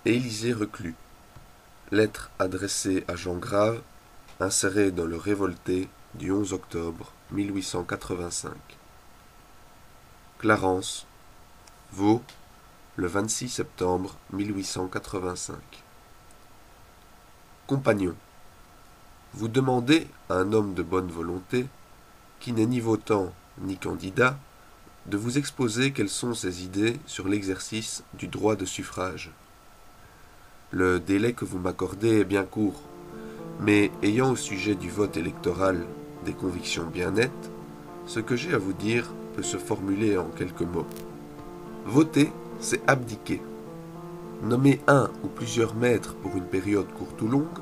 Élisée Reclus. Lettre adressée à Jean Grave, insérée dans le Révolté du 11 octobre 1885. Clarence, Vaud, le 26 septembre 1885. Compagnon, vous demandez à un homme de bonne volonté, qui n'est ni votant ni candidat, de vous exposer quelles sont ses idées sur l'exercice du droit de suffrage. Le délai que vous m'accordez est bien court, mais ayant au sujet du vote électoral des convictions bien nettes, ce que j'ai à vous dire peut se formuler en quelques mots. Voter, c'est abdiquer. Nommer un ou plusieurs maîtres pour une période courte ou longue,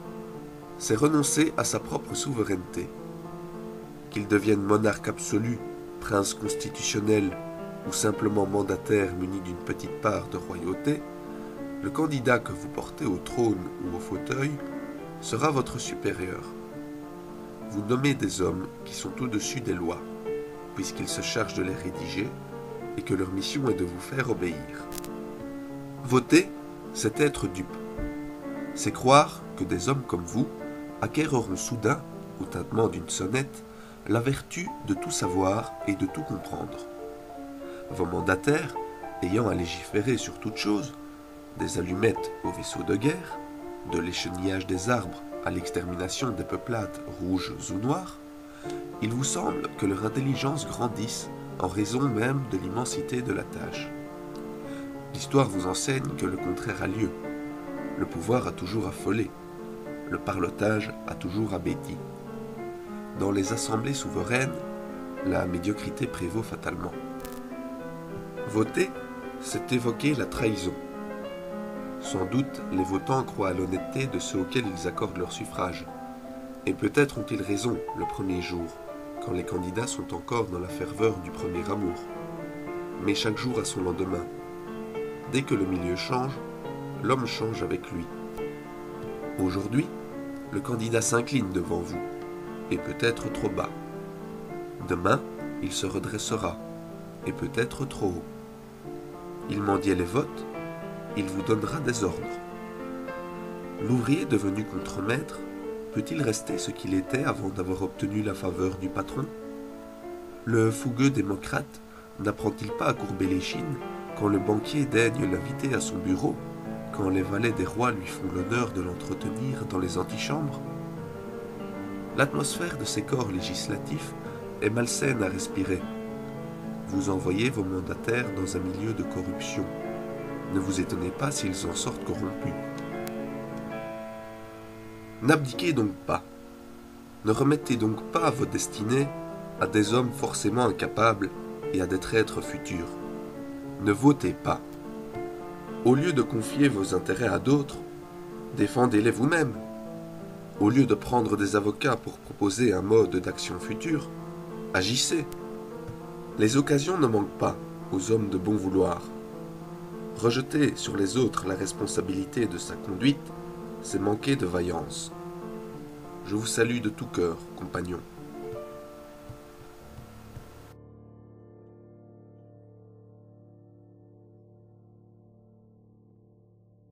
c'est renoncer à sa propre souveraineté. Qu'il devienne monarque absolu, prince constitutionnel ou simplement mandataire muni d'une petite part de royauté, le candidat que vous portez au trône ou au fauteuil sera votre supérieur. Vous nommez des hommes qui sont au-dessus des lois, puisqu'ils se chargent de les rédiger et que leur mission est de vous faire obéir. Voter, c'est être dupe. C'est croire que des hommes comme vous acquéreront soudain, au tintement d'une sonnette, la vertu de tout savoir et de tout comprendre. Vos mandataires, ayant à légiférer sur toute chose, des allumettes aux vaisseaux de guerre, de l'échenillage des arbres à l'extermination des peuplades rouges ou noires, il vous semble que leur intelligence grandisse en raison même de l'immensité de la tâche. L'histoire vous enseigne que le contraire a lieu. Le pouvoir a toujours affolé, le parlotage a toujours abéti. Dans les assemblées souveraines, la médiocrité prévaut fatalement. Voter, c'est évoquer la trahison. Sans doute, les votants croient à l'honnêteté de ceux auxquels ils accordent leur suffrage. Et peut-être ont-ils raison le premier jour, quand les candidats sont encore dans la ferveur du premier amour. Mais chaque jour a son lendemain. Dès que le milieu change, l'homme change avec lui. Aujourd'hui, le candidat s'incline devant vous, et peut-être trop bas. Demain, il se redressera, et peut-être trop haut. Il mendiait les votes, il vous donnera des ordres. L'ouvrier devenu contremaître peut-il rester ce qu'il était avant d'avoir obtenu la faveur du patron? Le fougueux démocrate n'apprend-il pas à courber l'échine quand le banquier daigne l'inviter à son bureau, quand les valets des rois lui font l'honneur de l'entretenir dans les antichambres? L'atmosphère de ces corps législatifs est malsaine à respirer. Vous envoyez vos mandataires dans un milieu de corruption. Ne vous étonnez pas s'ils en sortent corrompus. N'abdiquez donc pas. Ne remettez donc pas vos destinées à des hommes forcément incapables et à des traîtres futurs. Ne votez pas. Au lieu de confier vos intérêts à d'autres, défendez-les vous-même. Au lieu de prendre des avocats pour proposer un mode d'action futur, agissez. Les occasions ne manquent pas aux hommes de bon vouloir. Rejeter sur les autres la responsabilité de sa conduite, c'est manquer de vaillance. Je vous salue de tout cœur, compagnon.